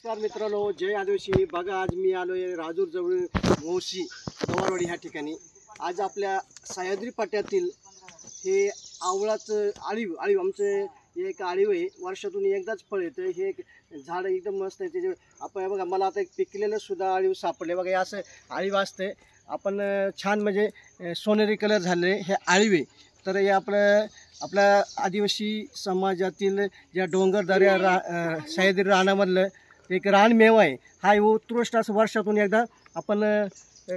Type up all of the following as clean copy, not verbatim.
नमस्कार मित्रांनो, जय आदिवासी. बघा आज मी आलोय राजूर जवळ मोशी गवारवाडी ह्या ठिकाणी. आज आपल्या सह्याद्री पट्ट्यातील हे आवळाचं आळीव आमचं एक आळीव आहे. वर्षातून एकदाच फळ येतं. हे झाड एकदम मस्त आहे. त्याचे आपण बघा, मला आता एक पिकलेलं सुद्धा आळीव सापडले. बघा हे असं आळीव असते. आपण छान म्हणजे सोनेरी कलर झाले हे आळीव आहे. तर हे आपल्या आदिवासी समाजातील ज्या डोंगरदऱ्या सह्याद्री रानामधलं एक रानमेवा आहे. हा उत्कृष्ट असं वर्षातून एकदा आपण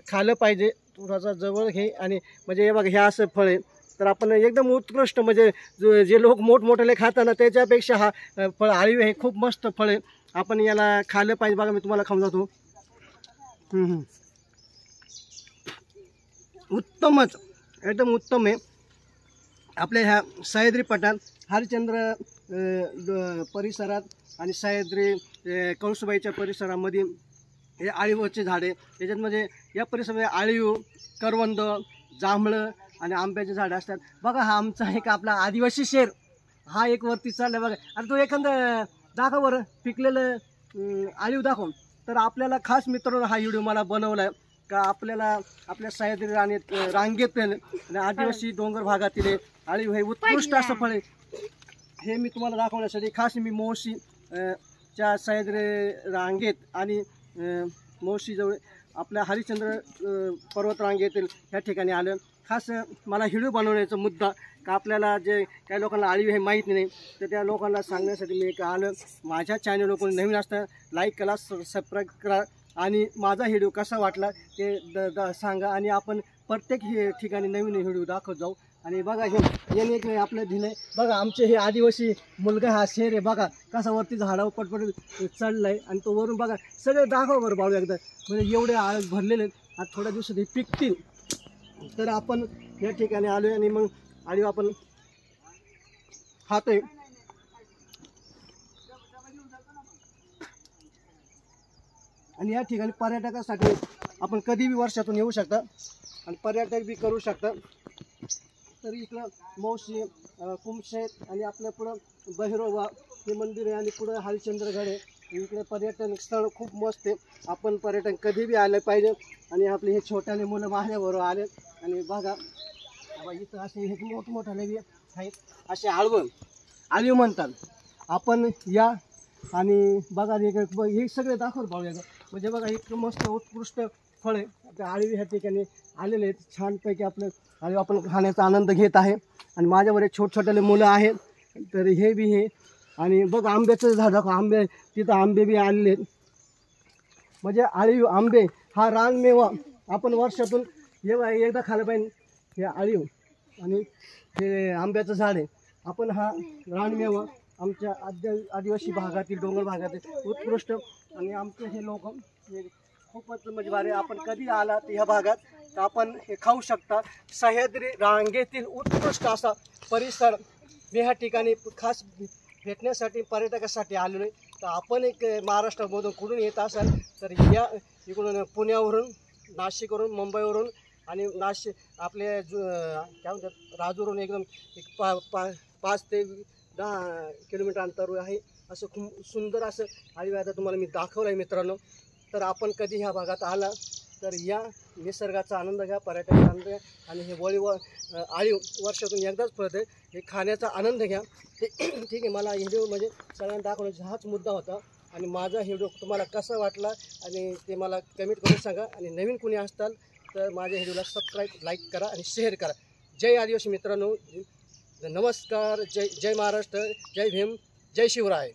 खाल्लं पाहिजे. थोडासा जवळ हे आणि म्हणजे हे बघा हे असं फळ आहे. तर आपण एकदम उत्कृष्ट म्हणजे जे लोक मोठमोठे खातात ना त्याच्यापेक्षा हा फळ आळीव हे खूप मस्त फळ आहे. आपण याला खाल्लं पाहिजे. बघा मी तुम्हाला खाऊन जातो. उत्तमच, एकदम उत्तम आहे. आपल्या ह्या सह्याद्री पठार हरिश्चंद्र परिसरात आणि सह्याद्री कळसुबाईच्या परिसरामध्ये हे आळीवचे झाड आहे. त्याच्यात म्हणजे या परिसरामध्ये आळीव, करवंद, जांभळं आणि आंब्याचे झाड असतात. बघा हा आमचा एक आपला आदिवासी शेर हा एक वरती चालला बघा. आणि तो एखादं दाखव बरं पिकलेलं आळीव दाखव. तर आपल्याला खास मित्रांनो हा व्हिडिओ मला बनवला आहे का आपल्याला आपल्या सह्याद्री रांगेतील आणि आदिवासी डोंगर भागातील आळीव हे उत्कृष्ट असं फळ आहे. हे मी तुम्हाला दाखवण्यासाठी खास मी मोशी च्या सह्याद्री रांगेत आणि मोशीजवळ आपल्या हरिश्चंद्र पर्वत रांगेतील ह्या ठिकाणी आलं. खास मला व्हिडिओ बनवण्याचा मुद्दा का आपल्याला जे काही लोकांना आळीव हे माहीत नाही तर त्या लोकांना सांगण्यासाठी मी आलं. माझ्या चॅनल कोणी नवीन असतं लाईक करा, सबस्क्राईब करा आणि माझा व्हिडिओ कसा वाटला ते सांगा. आणि आपण प्रत्येक ठिकाणी नवीन व्हिडिओ दाखवत जाऊ. आणि बघा हे एक आपलं दिलंय बघा. आमचे हे आदिवासी मुलगा हा शेर आहे बघा कसा वरती झाडावर पटपट चढलाय. आणि तो वरून बघा सगळे दाखव बरं बाळू एकदा. म्हणजे एवढे आळ भरलेले आज थोड्या दिवसात हे पिकतील. तर आपण या ठिकाणी आलोय आणि मग आळीव आपण खातोय. आणि या ठिकाणी पर्यटकासाठी आपण कधीही वर्षातून येऊ शकता आणि पर्यटक बी करू शकता. तर इकडं मोशी, कुमशेत आणि आपल्या पुढं बहिरोबा हे मंदिर आहे आणि पुढं हरिश्चंद्रगड आहे. इकडे पर्यटन स्थळ खूप मस्त आहे. आपण पर्यटन कधी बी आलं पाहिजे. आणि आपले हे छोट्याले मुलं माझ्याबरोबर आले आणि बघा इथं असे हे मोठमोठाले बी आहेत. असे आळीव म्हणतात. आपण या आणि बघा हे सगळे दाखवत पाहूया. म्हणजे बघा इतकं मस्त उत्कृष्ट फळ आहे. त्या आळीव ह्या ठिकाणी आलेले आहेत. छानपैकी आपलं आळीव आपण खाण्याचा आनंद घेत आहे. आणि माझ्यावर छोटे मुलं आहेत. तर हे बी हे आणि बघ आंब्याचं झाड दाखव. आंबे तिथं आंबे बी आलेले आहेत. म्हणजे आळीव आंबे हा रानमेवा आपण वर्षातून एकदा खाल्लं पाहिजे. हे आळीव आणि हे आंब्याचं झाड आहे. आपण हा रानमेवा आमच्या आदिवासी भागातील डोंगर भागातील उत्कृष्ट आणि आमचे हे लोक खूपच म्हणजे भारी. आपण कधी आला तर ह्या भागात तर आपण हे खाऊ शकता. सह्याद्री रांगेतील उत्कृष्ट असा परिसर मी ह्या ठिकाणी खास भेटण्यासाठी पर्यटकासाठी आलेलो आहे. तर आपण एक महाराष्ट्रामधून कुठून येत असाल तर या इकडून पुण्यावरून, नाशिकवरून, मुंबईवरून आणि आपले काय म्हणतात राजूरवरून एकदम एक 5 ते 10 किलोमीटर अंतरावर आहे. असं खूप सुंदर असं आळीव आता तुम्हाला मी दाखवलं आहे मित्रांनो. तर आपण कधी ह्या भागात आला तर या निसर्गाचा आनंद घ्या, पर्यटनाचा आनंद घ्या. आणि हे आळीव वर्षातून एकदाच फळत आहे. हे खाण्याचा आनंद घ्या. ठीक आहे. मला व्हिडिओ म्हणजे सगळ्यांना दाखवण्याचा हाच मुद्दा होता. आणि माझा व्हिडिओ तुम्हाला कसा वाटला आणि ते मला कमेंट करून सांगा. आणि नवीन कोणी असताल तर माझ्या व्हिडिओला सबस्क्राईब, लाईक करा आणि शेअर करा. जय आदिवासी मित्रांनो. नमस्कार. जय महाराष्ट्र. जय भीम. जय शिवराय.